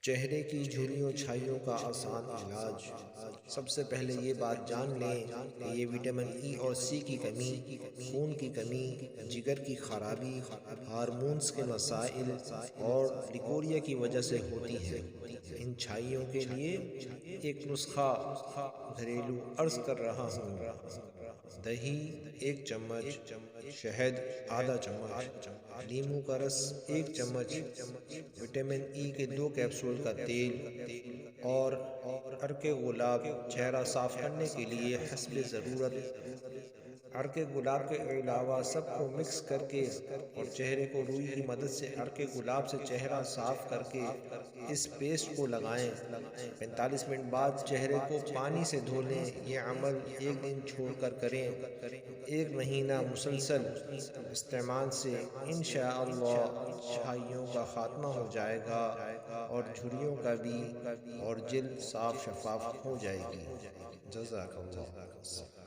چہرے کی جھریوں چھائیوں کا آسان علاج۔ سب سے پہلے یہ بات جان لیں کہ یہ وٹامن ای اور سی کی کمی، خون کی کمی، جگر کی خرابی، ہارمونز کے مسائل اور لیکوریا کی وجہ سے ہوتی ہے۔ ان چھائیوں کے لیے ایک نسخہ گھریلو عرض کر رہا ہوں۔ دہی 1 چمچ، شہد آدھا چمچ، لیموں کا رس 1 چمچ، وٹامن ای کے 2 کیپسول کا تیل اور عرق گلاب چہرہ صاف کرنے کے لیے حسب ضرورت۔ عرق گلاب کے علاوہ سب کو مکس کر کے اور چہرے کو روئی کی مدد سے عرق گلاب سے چہرہ صاف کر کے اس پیسٹ کو لگائیں۔ 45 منٹ بعد چہرے کو پانی سے دھو لیں۔ یہ عمل 1 دن چھوڑ کر کریں۔ 1 مہینہ مسلسل استعمال سے انشاءاللہ چھائیوں کا خاتمہ ہو جائے گا اور جھریوں کا بھی، اور جلد صاف شفاف ہو جائے گی۔ جزاک اللہ۔